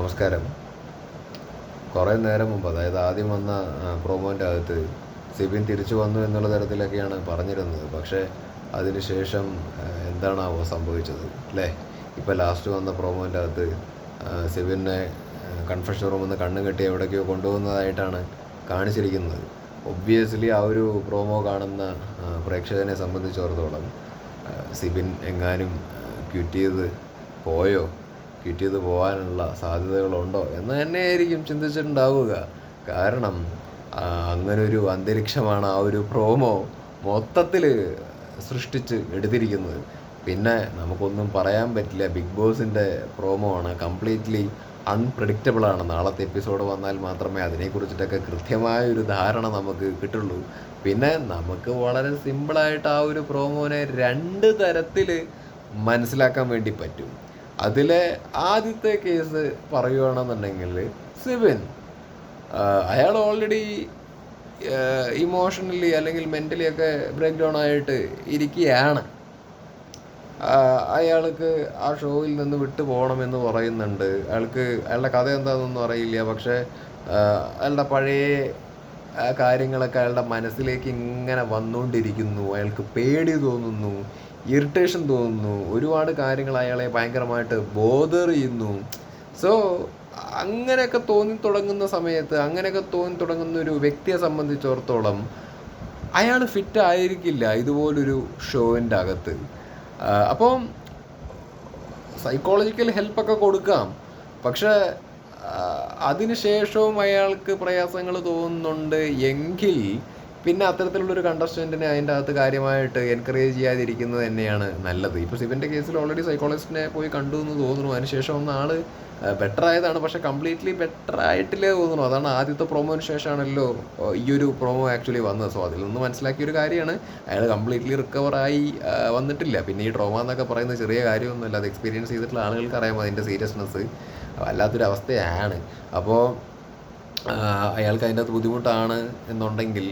നമസ്കാരം. കുറേ നേരം മുമ്പ്, അതായത് ആദ്യം വന്ന പ്രൊമോൻ്റെ അകത്ത് സിബിൻ തിരിച്ചു വന്നു എന്നുള്ള തരത്തിലൊക്കെയാണ് പറഞ്ഞിരുന്നത്. പക്ഷേ അതിനുശേഷം എന്താണാവോ സംഭവിച്ചത് അല്ലേ? ഇപ്പോൾ ലാസ്റ്റ് വന്ന പ്രൊമോൻ്റെ അകത്ത് സിബിനെ കൺഫെഷൻ റൂമിൽ നിന്ന് കണ്ണും കെട്ടി എവിടേക്കോ കൊണ്ടുപോകുന്നതായിട്ടാണ് കാണിച്ചിരിക്കുന്നത്. ഒബ്വിയസ്ലി ആ ഒരു പ്രൊമോ കാണുന്ന പ്രേക്ഷകനെ സംബന്ധിച്ചിടത്തോളം സിബിൻ എങ്ങാനും ക്വിറ്റ് ചെയ്ത് പോകാനുള്ള സാധ്യതകളുണ്ടോ എന്ന് തന്നെയായിരിക്കും ചിന്തിച്ചിട്ടുണ്ടാവുക. കാരണം അങ്ങനൊരു അന്തരീക്ഷമാണ് ആ ഒരു പ്രൊമോ മൊത്തത്തിൽ സൃഷ്ടിച്ച് എടുത്തിരിക്കുന്നത്. പിന്നെ നമുക്കൊന്നും പറയാൻ പറ്റില്ല. ബിഗ് ബോസിൻ്റെ പ്രൊമോ ആണ്, കംപ്ലീറ്റ്ലി അൺപ്രഡിക്റ്റബിളാണ്. നാളത്തെ എപ്പിസോഡ് വന്നാൽ മാത്രമേ അതിനെക്കുറിച്ചിട്ടൊക്കെ കൃത്യമായൊരു ധാരണ നമുക്ക് കിട്ടുള്ളൂ. പിന്നെ നമുക്ക് വളരെ സിമ്പിളായിട്ട് ആ ഒരു പ്രൊമോനെ 2 തരത്തിൽ മനസ്സിലാക്കാൻ വേണ്ടി പറ്റും. അതിലെ ആദ്യത്തെ കേസ് പറയുകയാണെന്നുണ്ടെങ്കിൽ സിബിൻ അയാൾ ഓൾറെഡി ഇമോഷണലി അല്ലെങ്കിൽ മെൻ്റലി ഒക്കെ ബ്രേക്ക് ഡൗൺ ആയിട്ട് ഇരിക്കുകയാണ്. അയാൾക്ക് ആ ഷോയിൽ നിന്ന് വിട്ടു പോകണമെന്ന് പറയുന്നുണ്ട്. അയാളുടെ കഥ എന്താണെന്നൊന്നും അറിയില്ല. പക്ഷേ അയാളുടെ പഴയ കാര്യങ്ങളൊക്കെ അയാളുടെ മനസ്സിലേക്ക് ഇങ്ങനെ വന്നുകൊണ്ടിരിക്കുന്നു. അയാൾക്ക് പേടി തോന്നുന്നു, ഇറിറ്റേഷൻ തോന്നുന്നു, ഒരുപാട് കാര്യങ്ങൾ അയാളെ ഭയങ്കരമായിട്ട് ബോദർ ചെയ്യുന്നു. സോ അങ്ങനെയൊക്കെ തോന്നി തുടങ്ങുന്ന ഒരു വ്യക്തിയെ സംബന്ധിച്ചിടത്തോളം അയാൾ ഫിറ്റ് ആയിരിക്കില്ല ഇതുപോലൊരു ഷോവിൻ്റെ അകത്ത്. അപ്പം സൈക്കോളജിക്കൽ ഹെൽപ്പൊക്കെ കൊടുക്കാം. പക്ഷേ അതിനുശേഷവും അയാൾക്ക് പ്രയാസങ്ങൾ തോന്നുന്നുണ്ട് എങ്കിൽ പിന്നെ അത്തരത്തിലുള്ളൊരു കണ്ടസ്റ്റൻറ്റിനെ അതിൻ്റെ അകത്ത് കാര്യമായിട്ട് എൻകറേജ് ചെയ്യാതിരിക്കുന്നത് തന്നെയാണ് നല്ലത്. ഇപ്പോൾ സിബിൻ്റെ കേസിൽ ഓൾറെഡി സൈക്കോളജിസ്റ്റിനെ പോയി കണ്ടു എന്ന് തോന്നുന്നു. അതിനുശേഷം ഒന്ന് ആൾ ബെറ്റർ ആയതാണ്. പക്ഷേ കംപ്ലീറ്റ്ലി ബെറ്റർ ആയിട്ടില്ലേ തോന്നുന്നു. അതാണ് ആദ്യത്തെ പ്രൊമോന് ശേഷമാണല്ലോ ഈ ഒരു പ്രൊമോ ആക്ച്വലി വന്നത്. സോ അതിൽ നിന്ന് മനസ്സിലാക്കിയൊരു കാര്യമാണ് അയാൾ കംപ്ലീറ്റ്ലി റിക്കവറായി വന്നിട്ടില്ല. പിന്നെ ഈ ട്രോമ എന്നൊക്കെ പറയുന്നത് ചെറിയ കാര്യമൊന്നുമല്ല. അത് എക്സ്പീരിയൻസ് ചെയ്തിട്ടുള്ള ആളുകൾക്ക് അറിയാം അതിൻ്റെ സീരിയസ്നെസ് വല്ലാത്തൊരു അവസ്ഥയാണ്. അപ്പോൾ അയാൾക്ക് അതിൻ്റെ അകത്ത് ബുദ്ധിമുട്ടാണ് എന്നുണ്ടെങ്കിൽ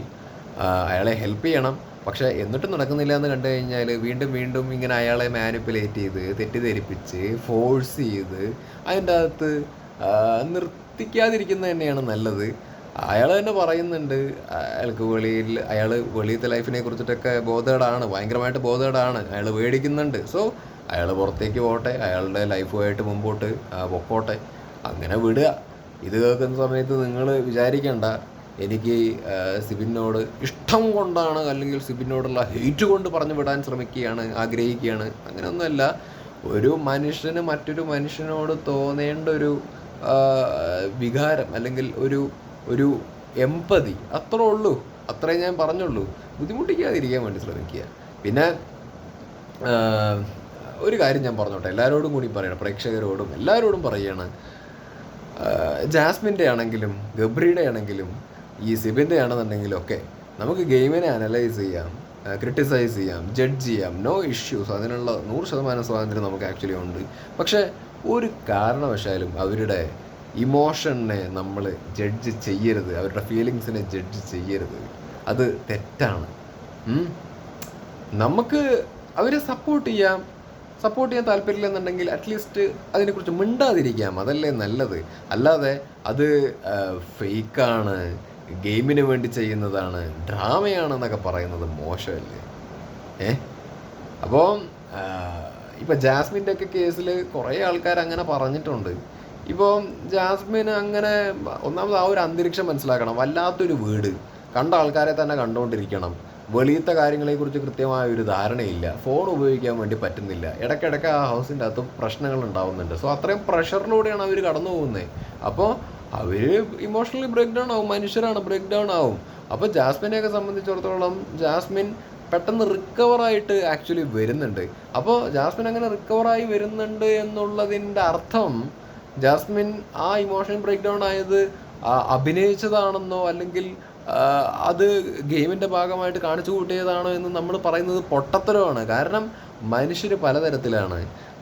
അയാളെ ഹെൽപ്പ് ചെയ്യണം. പക്ഷേ എന്നിട്ടും നടക്കുന്നില്ല എന്ന് കണ്ടു കഴിഞ്ഞാൽ വീണ്ടും ഇങ്ങനെ അയാളെ മാനിപ്പുലേറ്റ് ചെയ്ത് തെറ്റിദ്ധരിപ്പിച്ച് ഫോഴ്സ് ചെയ്ത് അതിൻ്റെ അകത്ത് നിർത്തിക്കാതിരിക്കുന്നത് തന്നെയാണ് നല്ലത്. അയാൾ തന്നെ പറയുന്നുണ്ട് അയാൾ വെളിയിലത്തെ ലൈഫിനെ കുറിച്ചിട്ടൊക്കെ ബോധേഡാണ്, ഭയങ്കരമായിട്ട് ബോധേഡാണ്, അയാൾ പേടിക്കുന്നുണ്ട്. സോ അയാൾ പുറത്തേക്ക് പോകട്ടെ, അയാളുടെ ലൈഫുമായിട്ട് മുമ്പോട്ട് പൊക്കോട്ടെ, അങ്ങനെ വിടുക. ഇത് കേൾക്കുന്ന സമയത്ത് നിങ്ങൾ വിചാരിക്കേണ്ട എനിക്ക് സിബിനോട് ഇഷ്ടം കൊണ്ടാണ് അല്ലെങ്കിൽ സിബിനോടുള്ള ഹെയ്റ്റ് കൊണ്ട് പറഞ്ഞു വിടാൻ ആഗ്രഹിക്കുകയാണ്. അങ്ങനെയൊന്നുമല്ല. ഒരു മനുഷ്യന് മറ്റൊരു മനുഷ്യനോട് തോന്നേണ്ട ഒരു വികാരം അല്ലെങ്കിൽ ഒരു എമ്പതി അത്രേ ഉള്ളൂ. അത്രേ ഞാൻ പറഞ്ഞുള്ളൂ. ബുദ്ധിമുട്ടിക്കാതിരിക്കാൻ വേണ്ടി ശ്രമിക്കുക. പിന്നെ ഒരു കാര്യം ഞാൻ പറഞ്ഞോട്ടെ, എല്ലാവരോടും കൂടി പറയണം, പ്രേക്ഷകരോടും എല്ലാവരോടും പറയുകയാണ്. ജാസ്മിൻ്റെ ആണെങ്കിലും ഗബ്രിയുടെ ആണെങ്കിലും ഈ സിബിൻ്റെ ആണെന്നുണ്ടെങ്കിലും ഒക്കെ നമുക്ക് ഗെയിമിനെ അനലൈസ് ചെയ്യാം, ക്രിട്ടിസൈസ് ചെയ്യാം, ജഡ്ജ് ചെയ്യാം, നോ ഇഷ്യൂസ്. അതിനുള്ള 100% സ്വാതന്ത്ര്യം നമുക്ക് ആക്ച്വലി ഉണ്ട്. പക്ഷേ ഒരു കാരണവശാലും അവരുടെ ഇമോഷനെ നമ്മൾ ജഡ്ജ് ചെയ്യരുത്, അവരുടെ ഫീലിങ്സിനെ ജഡ്ജ് ചെയ്യരുത്. അത് തെറ്റാണ്. നമുക്ക് അവരെ സപ്പോർട്ട് ചെയ്യാൻ താല്പര്യമില്ലെന്നുണ്ടെങ്കിൽ അറ്റ്ലീസ്റ്റ് അതിനെക്കുറിച്ച് മിണ്ടാതിരിക്കാം. അതല്ലേ നല്ലത്. അല്ലാതെ അത് ഫേക്കാണ്, ഗെയിമിന് വേണ്ടി ചെയ്യുന്നതാണ്, ഡ്രാമയാണെന്നൊക്കെ പറയുന്നത് മോശമല്ലേ? അപ്പോൾ ഇപ്പോൾ ജാസ്മിൻ്റെ ഒക്കെ കേസിൽ കുറേ ആൾക്കാർ അങ്ങനെ പറഞ്ഞിട്ടുണ്ട്. ഇപ്പോൾ ജാസ്മിന് അങ്ങനെ ഒന്നാമത് ആ ഒരു അന്തരീക്ഷം മനസ്സിലാക്കണം. വല്ലാത്തൊരു വീട്, കണ്ട ആൾക്കാരെ തന്നെ കണ്ടുകൊണ്ടിരിക്കണം. വെളിയിലത്തെ കാര്യങ്ങളെക്കുറിച്ച് കൃത്യമായ ഒരു ധാരണയില്ല, ഫോൺ ഉപയോഗിക്കാൻ വേണ്ടി പറ്റുന്നില്ല, ഇടയ്ക്കിടയ്ക്ക് ആ ഹൗസിൻ്റെ അകത്ത് പ്രശ്നങ്ങൾ ഉണ്ടാവുന്നുണ്ട്. സോ അത്രയും പ്രഷറിലൂടെയാണ് അവർ കടന്നു പോകുന്നത്. അപ്പോൾ അവർ ഇമോഷണലി ബ്രേക്ക് ഡൗൺ ആവും, മനുഷ്യരാണ്, ബ്രേക്ക് ഡൗൺ ആവും. അപ്പോൾ ജാസ്മിനെയൊക്കെ സംബന്ധിച്ചിടത്തോളം ജാസ്മിൻ പെട്ടെന്ന് റിക്കവറായിട്ട് ആക്ച്വലി വരുന്നുണ്ട്. അപ്പോൾ ജാസ്മിൻ അങ്ങനെ റിക്കവറായി വരുന്നുണ്ട് എന്നുള്ളതിൻ്റെ അർത്ഥം ജാസ്മിൻ ആ ഇമോഷണൽ ബ്രേക്ക് ഡൗൺ ആയത് അഭിനയിച്ചതാണെന്നോ അല്ലെങ്കിൽ അത് ഗെയിമിൻ്റെ ഭാഗമായിട്ട് കാണിച്ചു കൂട്ടിയതാണോ എന്ന് നമ്മൾ പറയുന്നത് പൊട്ടത്തരമാണ്. കാരണം മനുഷ്യർ പലതരത്തിലാണ്.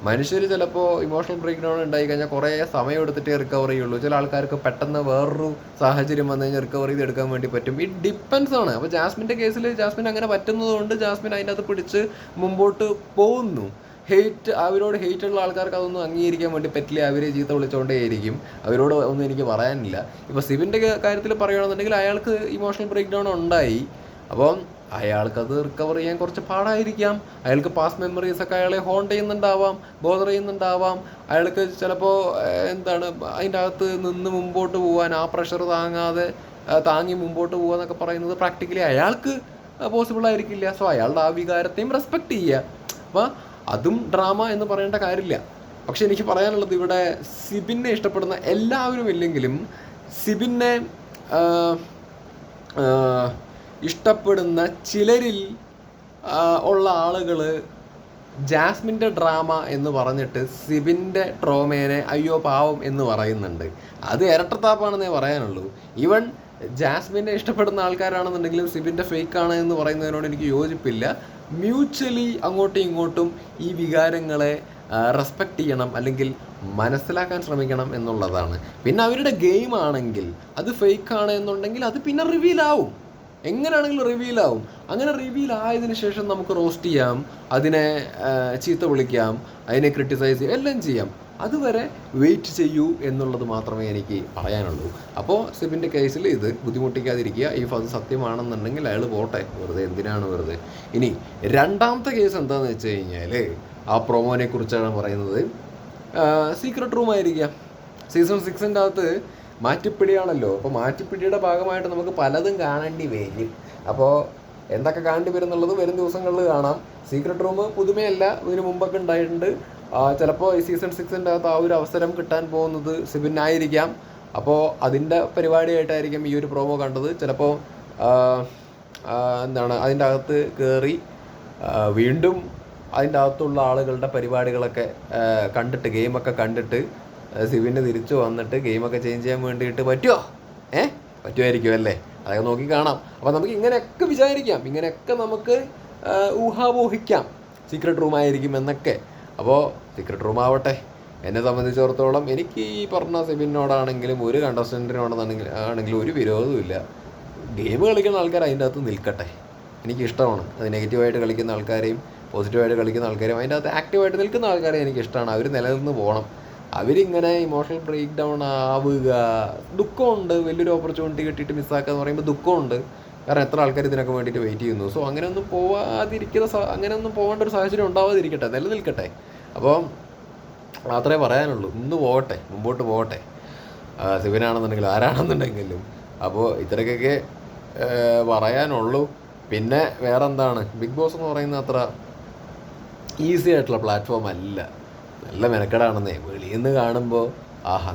മനുഷ്യർ ചിലപ്പോൾ ഇമോഷണൽ ബ്രേക്ക് ഡൗൺ ഉണ്ടായിക്കഴിഞ്ഞാൽ കുറേ സമയം എടുത്തിട്ടേ റിക്കവർ ചെയ്യുള്ളൂ. ചില ആൾക്കാർക്ക് പെട്ടെന്ന് വേറൊരു സാഹചര്യം വന്നു കഴിഞ്ഞാൽ റിക്കവർ ചെയ്തെടുക്കാൻ വേണ്ടി പറ്റും. ഇറ്റ് ഡിപ്പെൻസ് ആണ്. അപ്പോൾ ജാസ്മിൻ്റെ കേസിൽ ജാസ്മിൻ അങ്ങനെ പറ്റുന്നതുകൊണ്ട് ജാസ്മിൻ അതിൻ്റെ അകത്ത് പിടിച്ച് മുമ്പോട്ട് പോകുന്നു. അവരോട് ഹെയ്റ്റുള്ള ആൾക്കാർക്ക് അതൊന്നും അംഗീകരിക്കാൻ വേണ്ടി പറ്റില്ല. അവർ ചീത്ത വിളിച്ചുകൊണ്ടേയിരിക്കും. അവരോട് ഒന്നും എനിക്ക് പറയാനില്ല. ഇപ്പോൾ സിബിൻ്റെ കാര്യത്തിൽ പറയുകയാണെന്നുണ്ടെങ്കിൽ അയാൾക്ക് ഇമോഷണൽ ബ്രേക്ക് ഡൗൺ ഉണ്ടായി. അപ്പം അയാൾക്കത് റിക്കവർ ചെയ്യാൻ കുറച്ച് പാടായിരിക്കാം. അയാൾക്ക് പാസ്റ്റ് മെമ്മറീസൊക്കെ അയാളെ ഹോണ്ട് ചെയ്യുന്നുണ്ടാവാം, ബോദർ ചെയ്യുന്നുണ്ടാവാം. അയാൾക്ക് ചിലപ്പോൾ അതിൻ്റെ അകത്ത് നിന്ന് മുമ്പോട്ട് പോകാൻ, ആ പ്രഷർ താങ്ങി മുമ്പോട്ട് പോകുക എന്നൊക്കെ പറയുന്നത് പ്രാക്ടിക്കലി അയാൾക്ക് പോസിബിൾ ആയിരിക്കില്ല. സോ അയാളുടെ ആ വികാരത്തെയും റെസ്പെക്റ്റ് ചെയ്യുക. അപ്പോൾ അതും ഡ്രാമ എന്ന് പറയേണ്ട കാര്യമില്ല. പക്ഷെ എനിക്ക് പറയാനുള്ളത്, ഇവിടെ സിബിനെ ഇഷ്ടപ്പെടുന്ന എല്ലാവരും ഇല്ലെങ്കിലും സിബിനെ ഇഷ്ടപ്പെടുന്ന ചിലരിൽ ഉള്ള ആളുകൾ ജാസ്മിൻ്റെ ഡ്രാമ എന്ന് പറഞ്ഞിട്ട് സിബിൻ്റെ ട്രോമേനെ അയ്യോ പാവം എന്ന് പറയുന്നുണ്ട്. അത് ഇരട്ടത്താപ്പാണെന്നേ പറയാനുള്ളൂ. ഈവൻ ജാസ്മിനെ ഇഷ്ടപ്പെടുന്ന ആൾക്കാരാണെന്നുണ്ടെങ്കിലും സിബിൻ്റെ ഫേക്കാണ് എന്ന് പറയുന്നതിനോട് എനിക്ക് യോജിപ്പില്ല. മ്യൂച്വലി അങ്ങോട്ടും ഇങ്ങോട്ടും ഈ വികാരങ്ങളെ റെസ്പെക്റ്റ് ചെയ്യണം, അല്ലെങ്കിൽ മനസ്സിലാക്കാൻ ശ്രമിക്കണം എന്നുള്ളതാണ്. പിന്നെ അവരുടെ ഗെയിം ആണെങ്കിൽ അത് ഫേക്കാണ് എന്നുണ്ടെങ്കിൽ അത് പിന്നെ റിവീലാവും, എങ്ങനെയാണെങ്കിലും റിവീലാവും. അങ്ങനെ റിവീൽ ആയതിനു ശേഷം നമുക്ക് റോസ്റ്റ് ചെയ്യാം, അതിനെ ചീത്ത വിളിക്കാം, അതിനെ ക്രിട്ടിസൈസ് ചെയ്യാം, എല്ലാം ചെയ്യാം. അതുവരെ വെയിറ്റ് ചെയ്യൂ എന്നുള്ളത് മാത്രമേ എനിക്ക് പറയാനുള്ളൂ. അപ്പോൾ സിബിൻ്റെ കേസിൽ ഇത് ബുദ്ധിമുട്ടിക്കാതിരിക്കുക. ഇഫ് അത് സത്യമാണെന്നുണ്ടെങ്കിൽ അയാൾ പോട്ടെ, എന്തിനാണ് വെറുതെ. ഇനി രണ്ടാമത്തെ കേസ് എന്താണെന്ന് വെച്ച് കഴിഞ്ഞാൽ, ആ പ്രൊമോനെ കുറിച്ചാണ് പറയുന്നത്. സീക്രട്ട് റൂം ആയിരിക്കാം. സീസൺ 6ൻ്റെ അകത്ത് മാറ്റിപ്പിടിയാണല്ലോ. അപ്പോൾ മാറ്റിപ്പിടിയുടെ ഭാഗമായിട്ട് നമുക്ക് പലതും കാണേണ്ടി വരും. അപ്പോൾ എന്തൊക്കെ കാണേണ്ടി വരും എന്നുള്ളത് വരും ദിവസങ്ങളിൽ കാണാം. സീക്രട്ട് റൂം പുതുമയല്ല, ഇതിനു മുമ്പൊക്കെ ഉണ്ടായിട്ടുണ്ട്. ചിലപ്പോൾ ഈ സീസൺ 6ൻ്റെ അകത്ത് ആ ഒരു അവസരം കിട്ടാൻ പോകുന്നത് സിബിനായിരിക്കാം. അപ്പോൾ അതിൻ്റെ പരിപാടിയായിട്ടായിരിക്കും ഈ ഒരു പ്രോമോ കണ്ടത്. ചിലപ്പോൾ അതിൻ്റെ അകത്ത് കയറി വീണ്ടും അതിൻ്റെ അകത്തുള്ള ആളുകളുടെ പരിപാടികളൊക്കെ കണ്ടിട്ട്, ഗെയിമൊക്കെ കണ്ടിട്ട് സിബിന് തിരിച്ചു വന്നിട്ട് ഗെയിമൊക്കെ ചേഞ്ച് ചെയ്യാൻ വേണ്ടിയിട്ട് പറ്റുമായിരിക്കും അല്ലേ? അതൊക്കെ നോക്കി കാണാം. അപ്പോൾ നമുക്ക് ഇങ്ങനെയൊക്കെ വിചാരിക്കാം, ഇങ്ങനെയൊക്കെ നമുക്ക് ഊഹാപോഹിക്കാം സീക്രട്ട് റൂം ആയിരിക്കും എന്നൊക്കെ. അപ്പോൾ സീക്രട്ട് റൂം ആവട്ടെ. എന്നെ സംബന്ധിച്ചിടത്തോളം എനിക്ക് ഈ പറഞ്ഞ സിബിനോടാണെങ്കിലും ഒരു കണ്ടസ്റ്റൻറ്റിനോടാണെങ്കിലും ഒരു വിരോധമില്ല. ഗെയിം കളിക്കുന്ന ആൾക്കാർ അതിൻ്റെ അകത്ത് നിൽക്കട്ടെ, എനിക്കിഷ്ടമാണ്. അത് നെഗറ്റീവായിട്ട് കളിക്കുന്ന ആൾക്കാരെയും പോസിറ്റീവായിട്ട് കളിക്കുന്ന ആൾക്കാരെയും അതിൻ്റെ അകത്ത് ആക്റ്റീവായിട്ട് നിൽക്കുന്ന ആൾക്കാരെയും എനിക്കിഷ്ടമാണ്. അവർ നിലനിന്ന് പോകണം. അവരിങ്ങനെ ഇമോഷണൽ ബ്രേക്ക് ഡൗൺ ആവുക, ദുഃഖമുണ്ട്. വലിയൊരു ഓപ്പർച്യൂണിറ്റി കിട്ടിയിട്ട് മിസ്സാക്കുക എന്ന് പറയുമ്പോൾ ദുഃഖമുണ്ട്. കാരണം എത്ര ആൾക്കാർ ഇതിനൊക്കെ വേണ്ടിയിട്ട് വെയിറ്റ് ചെയ്യുന്നു. സോ അങ്ങനെയൊന്നും അങ്ങനെയൊന്നും പോകേണ്ട ഒരു സാഹചര്യം ഉണ്ടാവാതിരിക്കട്ടെ, നിലനിൽക്കട്ടെ. അപ്പോൾ മാത്രമേ പറയാനുള്ളൂ. പോകട്ടെ, മുമ്പോട്ട് പോകട്ടെ, സിബിനാണെന്നുണ്ടെങ്കിലും ആരാണെന്നുണ്ടെങ്കിലും. അപ്പോൾ ഇത്രയൊക്കെ പറയാനുള്ളൂ. പിന്നെ വേറെ എന്താണ്, ബിഗ് ബോസ് എന്ന് പറയുന്ന അത്ര ഈസി ആയിട്ടുള്ള പ്ലാറ്റ്ഫോം അല്ല. നല്ല മെനക്കെടാണെന്നേ. വെളിയിൽ നിന്ന് കാണുമ്പോൾ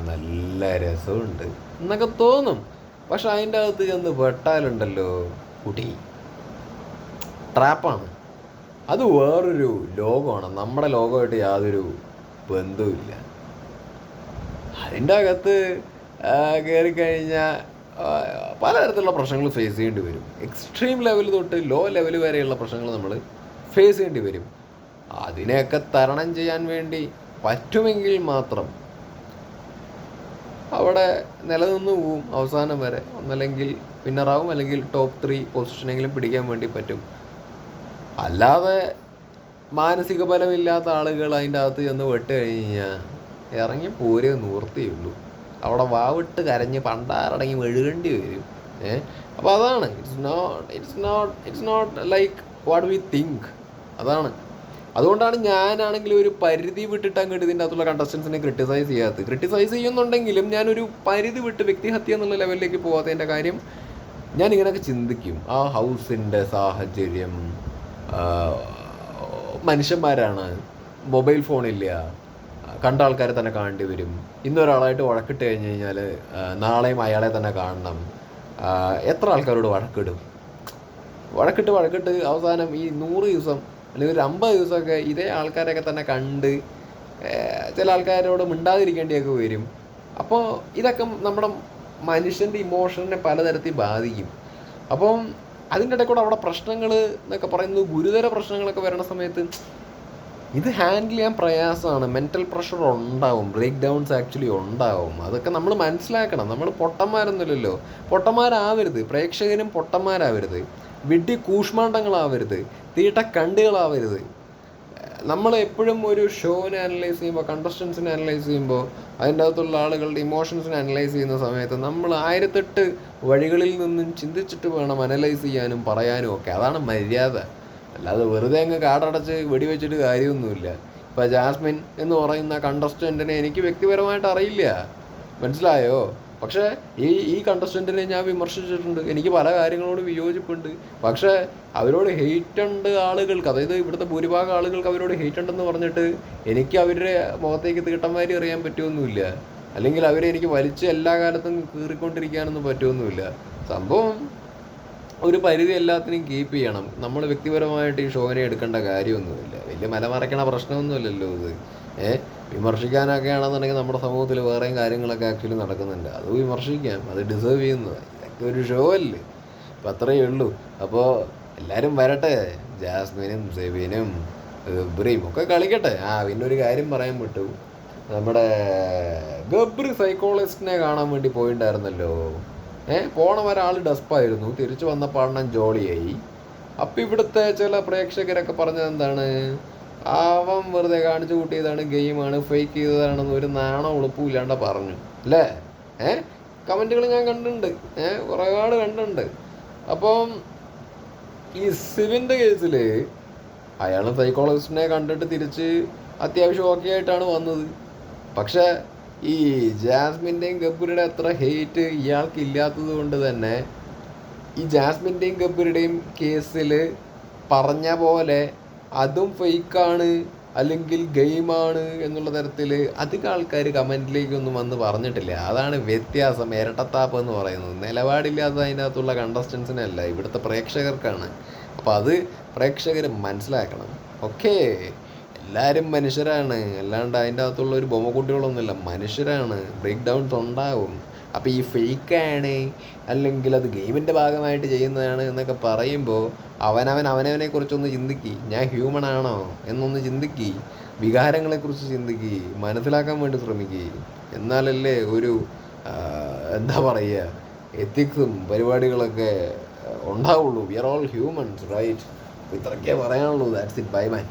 നല്ല രസമുണ്ട് എന്നൊക്കെ തോന്നും. പക്ഷെ അതിൻ്റെ അകത്ത് ചെന്ന് പെട്ടാലുണ്ടല്ലോ കുട്ടി, ട്രാപ്പാണ്. അത് വേറൊരു ലോകമാണ്. നമ്മുടെ ലോകമായിട്ട് യാതൊരു ബന്ധവുമില്ല. അതിൻ്റെ അകത്ത് കയറിക്കഴിഞ്ഞാൽ പലതരത്തിലുള്ള പ്രശ്നങ്ങൾ ഫേസ് ചെയ്യേണ്ടി വരും. എക്സ്ട്രീം ലെവൽ തൊട്ട് ലോ ലെവൽ വരെയുള്ള പ്രശ്നങ്ങൾ നമ്മൾ ഫേസ് ചെയ്യേണ്ടി വരും. അതിനെയൊക്കെ തരണം ചെയ്യാൻ വേണ്ടി പറ്റുമെങ്കിൽ മാത്രം അവിടെ നിലനിന്ന് പോവും അവസാനം വരെ. ഒന്നല്ലെങ്കിൽ വിന്നറാവും, അല്ലെങ്കിൽ ടോപ്പ് 3 പൊസിഷനെങ്കിലും പിടിക്കാൻ വേണ്ടി പറ്റും. അല്ലാതെ മാനസിക ബലമില്ലാത്ത ആളുകൾ അതിൻ്റെ അകത്ത് ചെന്ന് വെട്ട് കഴിഞ്ഞാൽ ഇറങ്ങി പോരേ നിവൃത്തിയുള്ളൂ. അവിടെ വാവിട്ട് കരഞ്ഞ് പണ്ടാറടങ്ങി മെഴുകേണ്ടി വരും. അപ്പോൾ അതാണ്, it's not like what we think. അതാണ്. അതുകൊണ്ടാണ് ഞാനാണെങ്കിലും ഒരു പരിധി വിട്ടിട്ട് അങ്ങോട്ട് ഇതിൻ്റെ അകത്തുള്ള കണ്ടസ്റ്റൻസിനെ ക്രിട്ടിസൈസ് ചെയ്യാത്തത്. ക്രിട്ടിസൈസ് ചെയ്യുന്നുണ്ടെങ്കിലും ഞാനൊരു പരിധി വിട്ട് വ്യക്തിഹത്യ എന്നുള്ള ലെവലിലേക്ക് പോകാത്തതിൻ്റെ കാര്യം ഞാൻ ഇങ്ങനെയൊക്കെ ചിന്തിക്കും. ആ ഹൗസിൻ്റെ സാഹചര്യം, മനുഷ്യന്മാരാണ്, മൊബൈൽ ഫോണില്ല, കണ്ട ആൾക്കാരെ തന്നെ കാണേണ്ടി വരും. ഇന്നൊരാളായിട്ട് വഴക്കിട്ട് കഴിഞ്ഞ് കഴിഞ്ഞാൽ നാളെയും അയാളെ തന്നെ കാണണം. എത്ര ആൾക്കാരോട് വഴക്കിട്ട് അവസാനം ഈ 100 ദിവസം അല്ലെങ്കിൽ ഒരു 50 ദിവസമൊക്കെ ഇതേ ആൾക്കാരെയൊക്കെ തന്നെ കണ്ട് ചില ആൾക്കാരോട് മിണ്ടാതിരിക്കേണ്ടിയൊക്കെ വരും. അപ്പോൾ ഇതൊക്കെ നമ്മുടെ മനുഷ്യൻ്റെ ഇമോഷനെ പലതരത്തിൽ ബാധിക്കും. അപ്പം അതിൻ്റെ ഇടയിൽ കൂടെ അവിടെ പ്രശ്നങ്ങൾ എന്നൊക്കെ പറയുന്നത് ഗുരുതര പ്രശ്നങ്ങളൊക്കെ വരുന്ന സമയത്ത് ഇത് ഹാൻഡിൽ ചെയ്യാൻ പ്രയാസമാണ്. മെൻ്റൽ പ്രഷർ ഉണ്ടാവും, ബ്രേക്ക് ഡൗൺസ് ആക്ച്വലി ഉണ്ടാവും. അതൊക്കെ നമ്മൾ മനസ്സിലാക്കണം. നമ്മൾ പൊട്ടന്മാരൊന്നുമില്ലല്ലോ, പൊട്ടന്മാരാവരുത്. പ്രേക്ഷകരും പൊട്ടന്മാരാവരുത്, വിഡ്ഢി കൂഷ്മാണ്ഡങ്ങളാവരുത്, തീട്ട കണ്ടുകളാവരുത്. നമ്മൾ എപ്പോഴും ഒരു ഷോനെ അനലൈസ് ചെയ്യുമ്പോൾ, കണ്ടസ്റ്റൻസിനെ അനലൈസ് ചെയ്യുമ്പോൾ, അതിൻ്റെ അകത്തുള്ള ആളുകളുടെ ഇമോഷൻസിനെ അനലൈസ് ചെയ്യുന്ന സമയത്ത് നമ്മൾ 1008 വഴികളിൽ നിന്നും ചിന്തിച്ചിട്ട് വേണം അനലൈസ് ചെയ്യാനും പറയാനും ഒക്കെ. അതാണ് മര്യാദ. അല്ലാതെ വെറുതെ അങ്ങ് കാടടച്ച് വെടിവെച്ചിട്ട് കാര്യമൊന്നുമില്ല. ഇപ്പോൾ ജാസ്മിൻ എന്ന് പറയുന്ന കണ്ടസ്റ്റൻറ്റിനെ എനിക്ക് വ്യക്തിപരമായിട്ട് അറിയില്ല, മനസ്സിലായോ? പക്ഷേ ഈ കണ്ടസ്റ്റൻറ്റിനെ ഞാൻ വിമർശിച്ചിട്ടുണ്ട്. എനിക്ക് പല കാര്യങ്ങളോടും വിയോജിപ്പുണ്ട്. പക്ഷേ അവരോട് ഹെയ്റ്റ് ഉണ്ട് ആളുകൾക്ക്, അതായത് ഇവിടുത്തെ ഭൂരിഭാഗം ആളുകൾക്ക് അവരോട് ഹെയ്റ്റ് ഉണ്ടെന്ന് പറഞ്ഞിട്ട് എനിക്ക് അവരുടെ മുഖത്തേക്ക് തീട്ടന്മാരി അറിയാൻ പറ്റുമൊന്നുമില്ല. അല്ലെങ്കിൽ അവരെ എനിക്ക് വലിച്ച് എല്ലാ കാലത്തും കീറിക്കൊണ്ടിരിക്കാനൊന്നും പറ്റുമൊന്നുമില്ല. സംഭവം ഒരു പരിധി എല്ലാത്തിനും കീപ്പ് ചെയ്യണം. നമ്മൾ വ്യക്തിപരമായിട്ട് ഈ ഷോനെ എടുക്കേണ്ട കാര്യമൊന്നുമില്ല. വലിയ മലമറയ്ക്കണ പ്രശ്നമൊന്നുമില്ലല്ലോ ഇത്. വിമർശിക്കാനൊക്കെ ആണെന്നുണ്ടെങ്കിൽ നമ്മുടെ സമൂഹത്തിൽ വേറെയും കാര്യങ്ങളൊക്കെ ആക്ച്വലി നടക്കുന്നുണ്ട്. അത് വിമർശിക്കാം, അത് ഡിസേർവ് ചെയ്യുന്നത്. ഇതൊക്കെ ഒരു ഷോ അല്ലേ. അപ്പം അത്രയേ ഉള്ളൂ. അപ്പോൾ എല്ലാവരും വരട്ടെ, ജാസ്മിനും സെബിനും ഗബ്രിയും ഒക്കെ കളിക്കട്ടെ. പിന്നെ ഒരു കാര്യം പറയാൻ വിട്ടു, നമ്മുടെ ഗബ്രി സൈക്കോളജിസ്റ്റിനെ കാണാൻ വേണ്ടി പോയിട്ടുണ്ടായിരുന്നല്ലോ. പോണ ഒരാൾ ഡസ്പായിരുന്നു, തിരിച്ചു വന്നപ്പോൾ അണ്ണൻ ജോളിയായി. അപ്പം ഇവിടുത്തെ ചില പ്രേക്ഷകരൊക്കെ പറഞ്ഞത് എന്താണ്, അവൻ വെറുതെ കാണിച്ചു കൂട്ടിയതാണ്, ഗെയിമാണ്, ഫേക്ക് ചെയ്തതാണെന്ന് ഒരു നാണം ഉളുപ്പില്ലാണ്ട് പറഞ്ഞു അല്ലേ. കമൻറ്റുകൾ ഞാൻ കണ്ടിട്ടുണ്ട്, ഒരുപാട് കണ്ടിട്ടുണ്ട്. അപ്പം ഈ സിവിൻ്റെ കേസിൽ അയാൾ സൈക്കോളജിസ്റ്റിനെ കണ്ടിട്ട് തിരിച്ച് അത്യാവശ്യം ഓക്കെ ആയിട്ടാണ് വന്നത്. പക്ഷേ ഈ ജാസ്മിൻ്റെയും ഗബ്രിയുടെ അത്ര ഹെയ്റ്റ് ഇയാൾക്ക് ഇല്ലാത്തത് കൊണ്ട് തന്നെ ഈ ജാസ്മിൻ്റെയും ഗബ്രിയുടെയും കേസിൽ പറഞ്ഞ പോലെ അതും ഫേക്കാണ് അല്ലെങ്കിൽ ഗെയിമാണ് എന്നുള്ള തരത്തിൽ അധികം ആൾക്കാർ കമൻറ്റിലേക്കൊന്നും വന്ന് പറഞ്ഞിട്ടില്ല. അതാണ് വ്യത്യാസം. ഇരട്ടത്താപ്പ് എന്ന് പറയുന്നത് നിലപാടില്ലാത്ത അതിൻ്റെ അകത്തുള്ള കണ്ടസ്റ്റൻസിനല്ല, ഇവിടുത്തെ പ്രേക്ഷകർക്കാണ്. അപ്പോൾ അത് പ്രേക്ഷകർ മനസ്സിലാക്കണം. ഓക്കേ, എല്ലാവരും മനുഷ്യരാണ്, അല്ലാണ്ട് അതിൻ്റെ അകത്തുള്ള ഒരു ബൊമ്മക്കുട്ടികളൊന്നുമില്ല, മനുഷ്യരാണ്. ബ്രേക്ക് ഡൗൺസ് ഉണ്ടാവും. അപ്പോൾ ഈ ഫേക്കാണ് അല്ലെങ്കിൽ അത് ഗെയിമിൻ്റെ ഭാഗമായിട്ട് ചെയ്യുന്നതാണ് എന്നൊക്കെ പറയുമ്പോൾ അവനവനെ കുറിച്ചൊന്ന് ചിന്തിക്കി. ഞാൻ ഹ്യൂമൺ ആണോ എന്നൊന്ന് ചിന്തിക്കി, വികാരങ്ങളെക്കുറിച്ച് ചിന്തിക്കി, മനസ്സിലാക്കാൻ വേണ്ടി ശ്രമിക്കുക. എന്നാലല്ലേ ഒരു എന്താ പറയുക, എത്തിക്സും പരിപാടികളൊക്കെ ഉണ്ടാവുള്ളൂ. We are all humans, right? ഇത്രയ്ക്കേ പറയാനുള്ളൂ. That's it. Bye by.